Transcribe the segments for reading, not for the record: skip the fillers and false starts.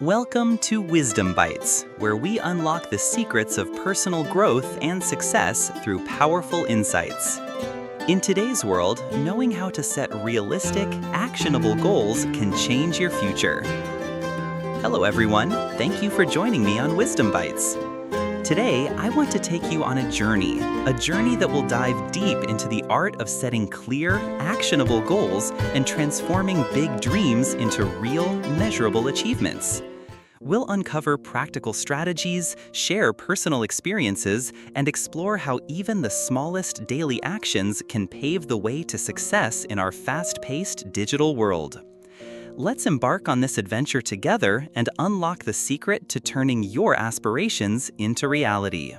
Welcome to Wisdom Bytes, where we unlock the secrets of personal growth and success through powerful insights. In today's world, knowing how to set realistic, actionable goals can change your future. Hello everyone, thank you for joining me on Wisdom Bytes. Today, I want to take you on a journey that will dive deep into the art of setting clear, actionable goals and transforming big dreams into real, measurable achievements. We'll uncover practical strategies, share personal experiences, and explore how even the smallest daily actions can pave the way to success in our fast-paced digital world. Let's embark on this adventure together and unlock the secret to turning your aspirations into reality.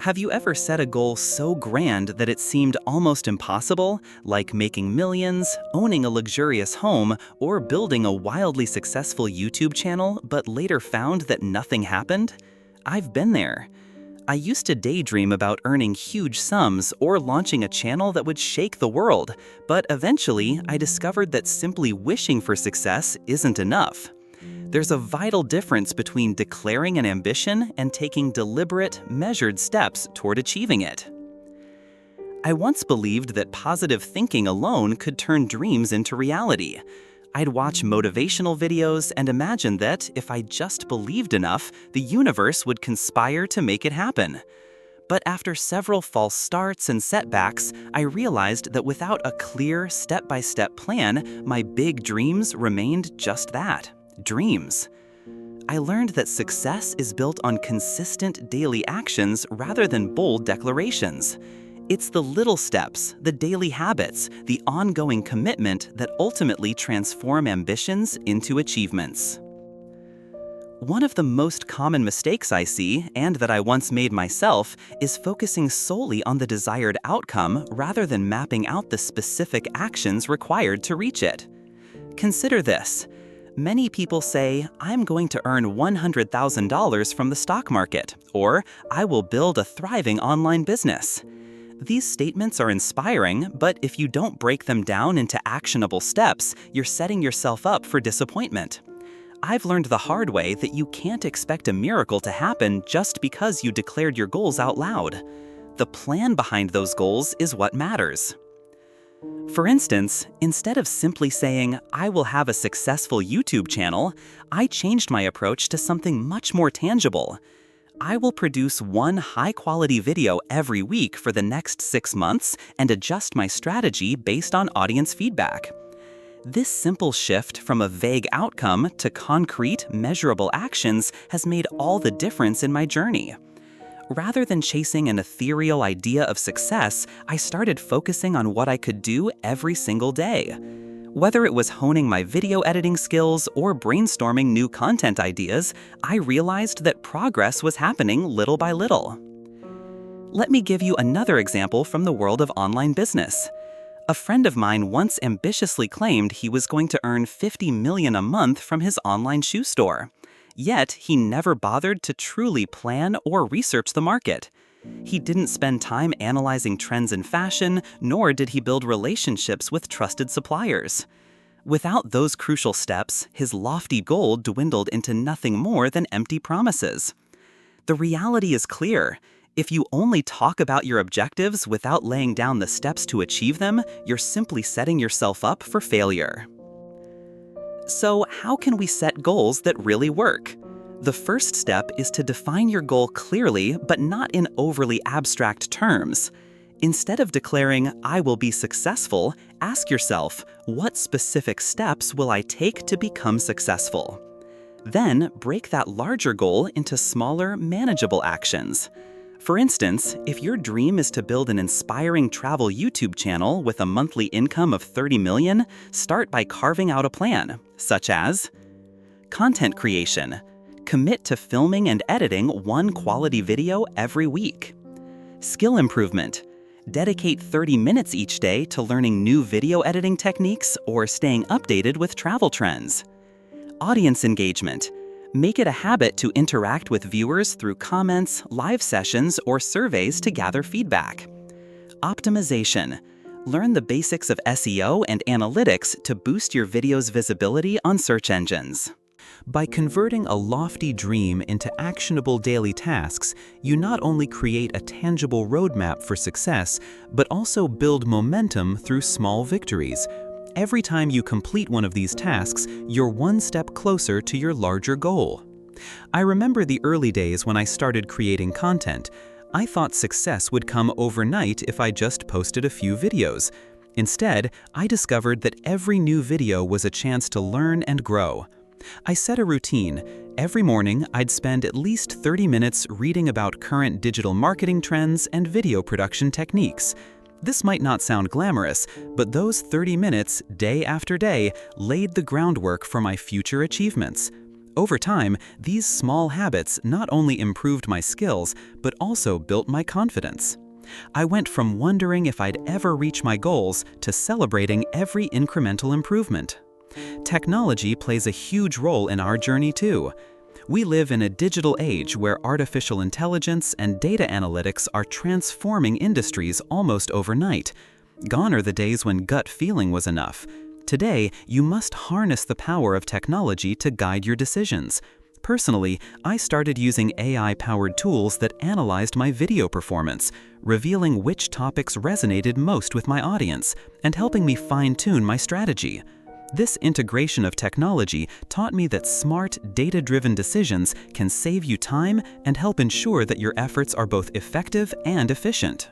Have you ever set a goal so grand that it seemed almost impossible, like making millions, owning a luxurious home, or building a wildly successful YouTube channel, but later found that nothing happened? I've been there. I used to daydream about earning huge sums or launching a channel that would shake the world, but eventually I discovered that simply wishing for success isn't enough. There's a vital difference between declaring an ambition and taking deliberate, measured steps toward achieving it. I once believed that positive thinking alone could turn dreams into reality. I'd watch motivational videos and imagine that if I just believed enough, the universe would conspire to make it happen. But after several false starts and setbacks, I realized that without a clear, step-by-step plan, my big dreams remained just that. Dreams. I learned that success is built on consistent daily actions rather than bold declarations. It's the little steps, the daily habits, the ongoing commitment that ultimately transform ambitions into achievements. One of the most common mistakes I see, and that I once made myself, is focusing solely on the desired outcome rather than mapping out the specific actions required to reach it. Consider this. Many people say, I'm going to earn $100,000 from the stock market, or I will build a thriving online business. These statements are inspiring, but if you don't break them down into actionable steps, you're setting yourself up for disappointment. I've learned the hard way that you can't expect a miracle to happen just because you declared your goals out loud. The plan behind those goals is what matters. For instance, instead of simply saying, I will have a successful YouTube channel, I changed my approach to something much more tangible. I will produce one high-quality video every week for the next 6 months and adjust my strategy based on audience feedback. This simple shift from a vague outcome to concrete, measurable actions has made all the difference in my journey. Rather than chasing an ethereal idea of success, I started focusing on what I could do every single day. Whether it was honing my video editing skills or brainstorming new content ideas, I realized that progress was happening little by little. Let me give you another example from the world of online business. A friend of mine once ambitiously claimed he was going to earn $50 million a month from his online shoe store. Yet, he never bothered to truly plan or research the market. He didn't spend time analyzing trends in fashion, nor did he build relationships with trusted suppliers. Without those crucial steps, his lofty goal dwindled into nothing more than empty promises. The reality is clear. If you only talk about your objectives without laying down the steps to achieve them, you're simply setting yourself up for failure. So, how can we set goals that really work? The first step is to define your goal clearly, but not in overly abstract terms. Instead of declaring, I will be successful, ask yourself, what specific steps will I take to become successful? Then, break that larger goal into smaller, manageable actions. For instance, if your dream is to build an inspiring travel YouTube channel with a monthly income of $30 million, start by carving out a plan, such as content creation. Commit to filming and editing one quality video every week. Skill improvement. Dedicate 30 minutes each day to learning new video editing techniques or staying updated with travel trends. Audience engagement. Make it a habit to interact with viewers through comments, live sessions, or surveys to gather feedback. Optimization. Learn the basics of SEO and analytics to boost your video's visibility on search engines. By converting a lofty dream into actionable daily tasks, you not only create a tangible roadmap for success, but also build momentum through small victories. Every time you complete one of these tasks, you're one step closer to your larger goal. I remember the early days when I started creating content. I thought success would come overnight if I just posted a few videos. Instead, I discovered that every new video was a chance to learn and grow. I set a routine. Every morning, I'd spend at least 30 minutes reading about current digital marketing trends and video production techniques. This might not sound glamorous, but those 30 minutes, day after day, laid the groundwork for my future achievements. Over time, these small habits not only improved my skills, but also built my confidence. I went from wondering if I'd ever reach my goals to celebrating every incremental improvement. Technology plays a huge role in our journey too. We live in a digital age where artificial intelligence and data analytics are transforming industries almost overnight. Gone are the days when gut feeling was enough. Today, you must harness the power of technology to guide your decisions. Personally, I started using AI-powered tools that analyzed my video performance, revealing which topics resonated most with my audience, and helping me fine-tune my strategy. This integration of technology taught me that smart, data-driven decisions can save you time and help ensure that your efforts are both effective and efficient.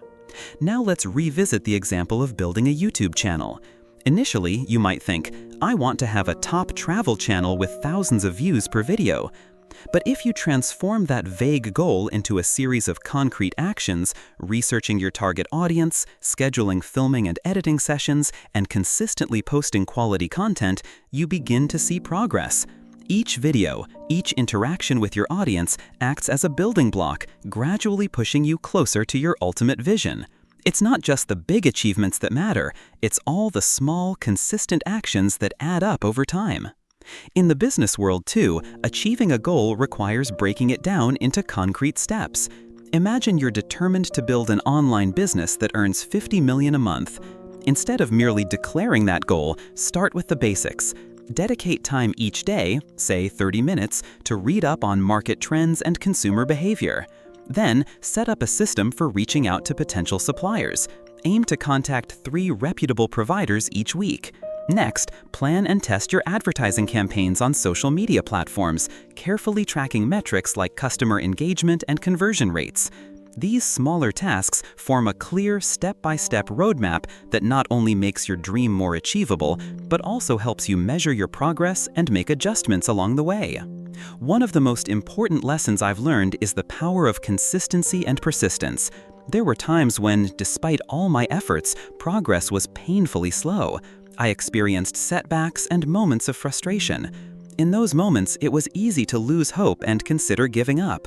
Now let's revisit the example of building a YouTube channel. Initially, you might think, I want to have a top travel channel with thousands of views per video. But if you transform that vague goal into a series of concrete actions, researching your target audience, scheduling filming and editing sessions, and consistently posting quality content, you begin to see progress. Each video, each interaction with your audience acts as a building block, gradually pushing you closer to your ultimate vision. It's not just the big achievements that matter, it's all the small, consistent actions that add up over time. In the business world too, achieving a goal requires breaking it down into concrete steps. Imagine you're determined to build an online business that earns $50 million a month. Instead of merely declaring that goal, start with the basics. Dedicate time each day, say 30 minutes, to read up on market trends and consumer behavior. Then, set up a system for reaching out to potential suppliers. Aim to contact 3 reputable providers each week. Next, plan and test your advertising campaigns on social media platforms, carefully tracking metrics like customer engagement and conversion rates. These smaller tasks form a clear step-by-step roadmap that not only makes your dream more achievable, but also helps you measure your progress and make adjustments along the way. One of the most important lessons I've learned is the power of consistency and persistence. There were times when, despite all my efforts, progress was painfully slow. I experienced setbacks and moments of frustration. In those moments, it was easy to lose hope and consider giving up.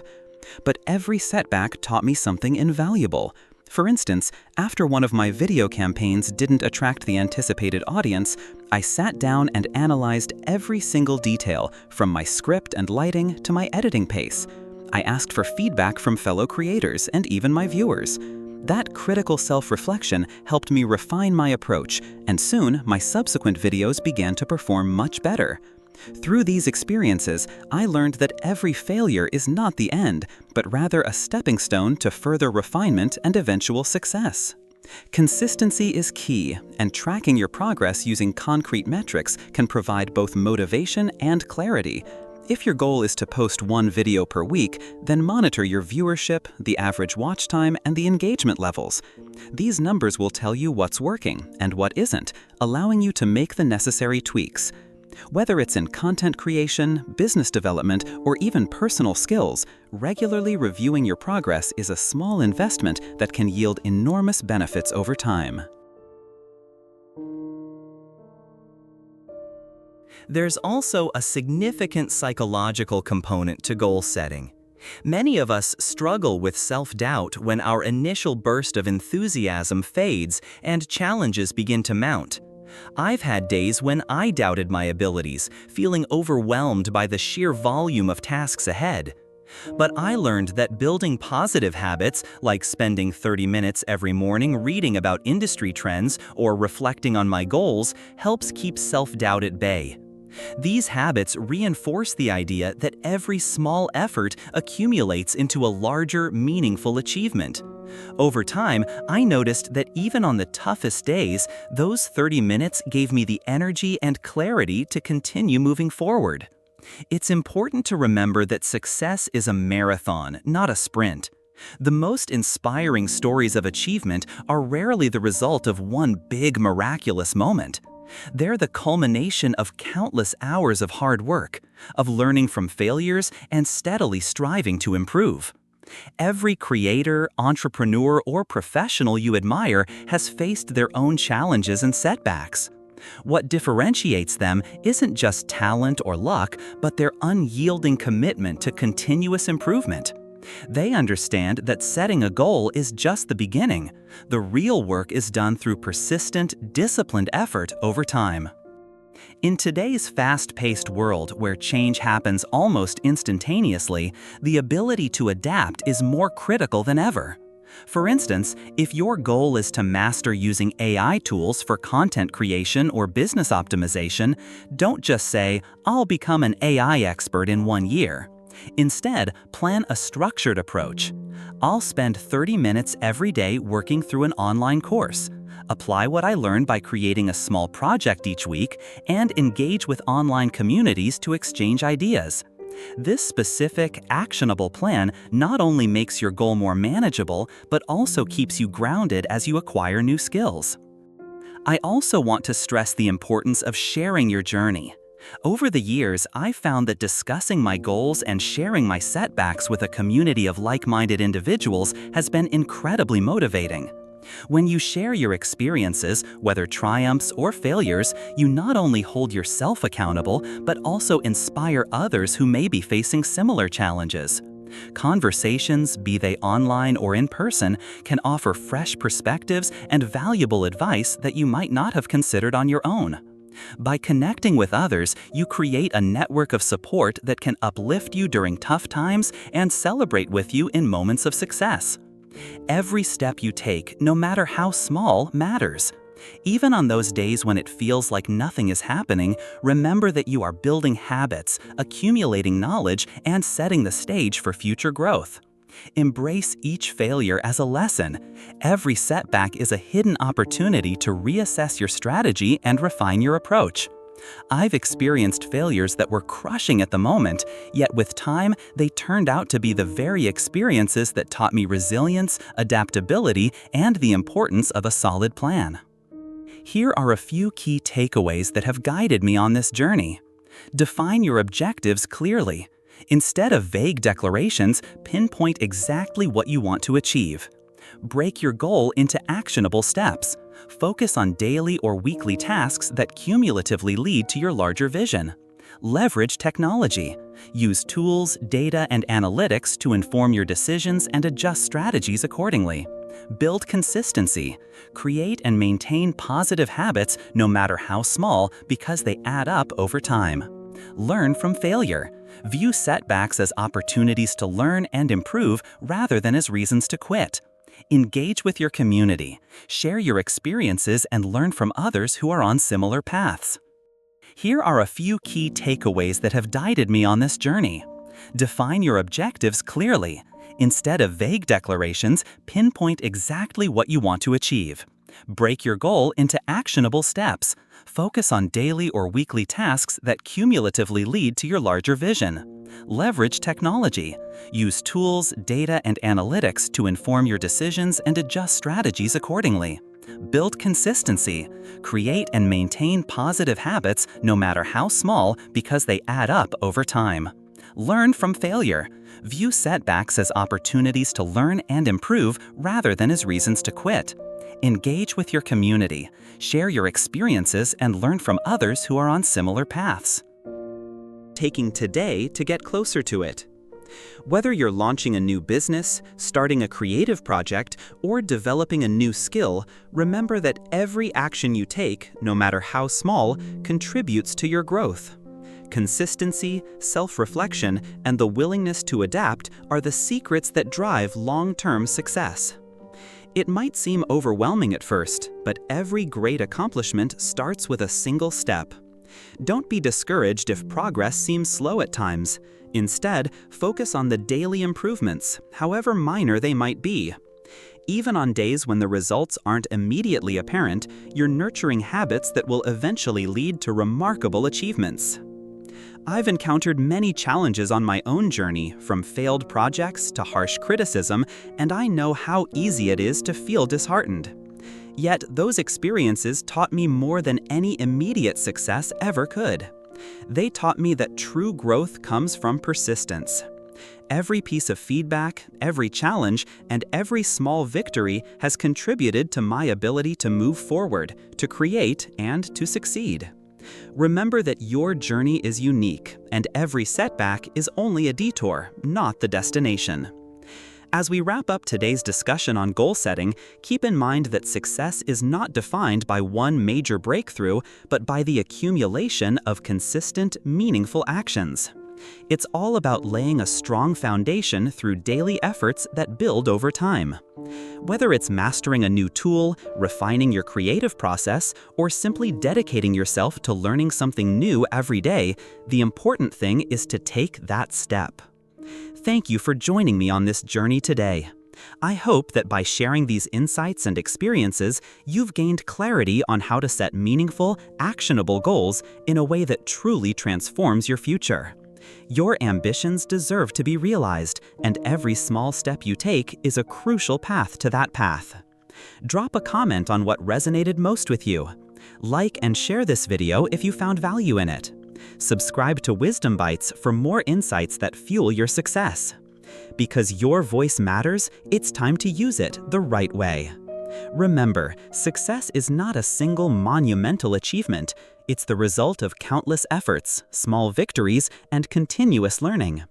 But every setback taught me something invaluable. For instance, after one of my video campaigns didn't attract the anticipated audience, I sat down and analyzed every single detail, from my script and lighting to my editing pace. I asked for feedback from fellow creators and even my viewers. That critical self-reflection helped me refine my approach, and soon my subsequent videos began to perform much better. Through these experiences, I learned that every failure is not the end, but rather a stepping stone to further refinement and eventual success. Consistency is key, and tracking your progress using concrete metrics can provide both motivation and clarity. If your goal is to post 1 video per week, then monitor your viewership, the average watch time, and the engagement levels. These numbers will tell you what's working and what isn't, allowing you to make the necessary tweaks. Whether it's in content creation, business development, or even personal skills, regularly reviewing your progress is a small investment that can yield enormous benefits over time. There's also a significant psychological component to goal setting. Many of us struggle with self-doubt when our initial burst of enthusiasm fades and challenges begin to mount. I've had days when I doubted my abilities, feeling overwhelmed by the sheer volume of tasks ahead. But I learned that building positive habits, like spending 30 minutes every morning reading about industry trends or reflecting on my goals, helps keep self-doubt at bay. These habits reinforce the idea that every small effort accumulates into a larger, meaningful achievement. Over time, I noticed that even on the toughest days, those 30 minutes gave me the energy and clarity to continue moving forward. It's important to remember that success is a marathon, not a sprint. The most inspiring stories of achievement are rarely the result of one big miraculous moment. They're the culmination of countless hours of hard work, of learning from failures and steadily striving to improve. Every creator, entrepreneur, or professional you admire has faced their own challenges and setbacks. What differentiates them isn't just talent or luck, but their unyielding commitment to continuous improvement. They understand that setting a goal is just the beginning. The real work is done through persistent, disciplined effort over time. In today's fast-paced world where change happens almost instantaneously, the ability to adapt is more critical than ever. For instance, if your goal is to master using AI tools for content creation or business optimization, don't just say, "I'll become an AI expert in 1 year." Instead, plan a structured approach. I'll spend 30 minutes every day working through an online course. Apply what I learned by creating a small project each week, and engage with online communities to exchange ideas. This specific, actionable plan not only makes your goal more manageable, but also keeps you grounded as you acquire new skills. I also want to stress the importance of sharing your journey. Over the years, I've found that discussing my goals and sharing my setbacks with a community of like-minded individuals has been incredibly motivating. When you share your experiences, whether triumphs or failures, you not only hold yourself accountable, but also inspire others who may be facing similar challenges. Conversations, be they online or in person, can offer fresh perspectives and valuable advice that you might not have considered on your own. By connecting with others, you create a network of support that can uplift you during tough times and celebrate with you in moments of success. Every step you take, no matter how small, matters. Even on those days when it feels like nothing is happening, remember that you are building habits, accumulating knowledge, and setting the stage for future growth. Embrace each failure as a lesson. Every setback is a hidden opportunity to reassess your strategy and refine your approach. I've experienced failures that were crushing at the moment, yet with time, they turned out to be the very experiences that taught me resilience, adaptability, and the importance of a solid plan. Here are a few key takeaways that have guided me on this journey. Define your objectives clearly. Instead of vague declarations, pinpoint exactly what you want to achieve. Break your goal into actionable steps. Focus on daily or weekly tasks that cumulatively lead to your larger vision. Leverage technology. Use tools, data, and analytics to inform your decisions and adjust strategies accordingly. Build consistency. Create and maintain positive habits no matter how small, because they add up over time. Learn from failure. View setbacks as opportunities to learn and improve rather than as reasons to quit. Engage with your community. Share your experiences and learn from others who are on similar paths. Here are a few key takeaways that have guided me on this journey. Define your objectives clearly. Instead of vague declarations, pinpoint exactly what you want to achieve. Break your goal into actionable steps. Focus on daily or weekly tasks that cumulatively lead to your larger vision. Leverage technology. Use tools, data, and analytics to inform your decisions and adjust strategies accordingly. Build consistency. Create and maintain positive habits no matter how small, because they add up over time. Learn from failure. View setbacks as opportunities to learn and improve rather than as reasons to quit. Engage with your community. Share your experiences and learn from others who are on similar paths. Taking today to get closer to it. Whether you're launching a new business, starting a creative project, or developing a new skill, remember that every action you take, no matter how small, contributes to your growth. Consistency, self-reflection, and the willingness to adapt are the secrets that drive long-term success. It might seem overwhelming at first, but every great accomplishment starts with a single step. Don't be discouraged if progress seems slow at times. Instead, focus on the daily improvements, however minor they might be. Even on days when the results aren't immediately apparent, you're nurturing habits that will eventually lead to remarkable achievements. I've encountered many challenges on my own journey, from failed projects to harsh criticism, and I know how easy it is to feel disheartened. Yet, those experiences taught me more than any immediate success ever could. They taught me that true growth comes from persistence. Every piece of feedback, every challenge, and every small victory has contributed to my ability to move forward, to create, and to succeed. Remember that your journey is unique, and every setback is only a detour, not the destination. As we wrap up today's discussion on goal setting, keep in mind that success is not defined by one major breakthrough, but by the accumulation of consistent, meaningful actions. It's all about laying a strong foundation through daily efforts that build over time. Whether it's mastering a new tool, refining your creative process, or simply dedicating yourself to learning something new every day, the important thing is to take that step. Thank you for joining me on this journey today. I hope that by sharing these insights and experiences, you've gained clarity on how to set meaningful, actionable goals in a way that truly transforms your future. Your ambitions deserve to be realized, and every small step you take is a crucial path to that path. Drop a comment on what resonated most with you. Like and share this video if you found value in it. Subscribe to Wisdom Bytes for more insights that fuel your success. Because your voice matters, it's time to use it the right way. Remember, success is not a single monumental achievement. It's the result of countless efforts, small victories, and continuous learning.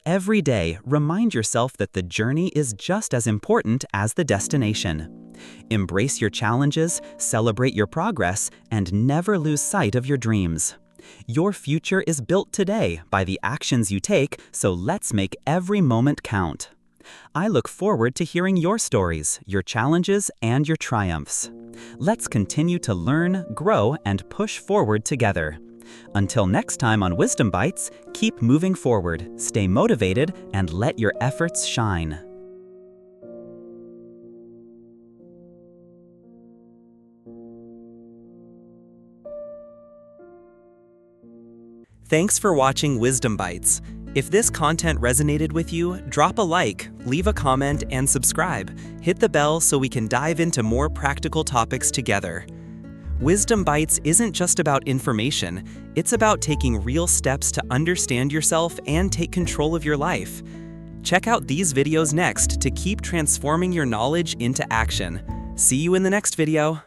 Every day, remind yourself that the journey is just as important as the destination. Embrace your challenges, celebrate your progress, and never lose sight of your dreams. Your future is built today by the actions you take, so let's make every moment count. I look forward to hearing your stories, your challenges, and your triumphs. Let's continue to learn, grow, and push forward together. Until next time on Wisdom Bytes, keep moving forward, stay motivated, and let your efforts shine. Thanks for watching Wisdom Bytes. If this content resonated with you, drop a like, leave a comment, and subscribe. Hit the bell so we can dive into more practical topics together. Wisdom Bytes isn't just about information, it's about taking real steps to understand yourself and take control of your life. Check out these videos next to keep transforming your knowledge into action. See you in the next video.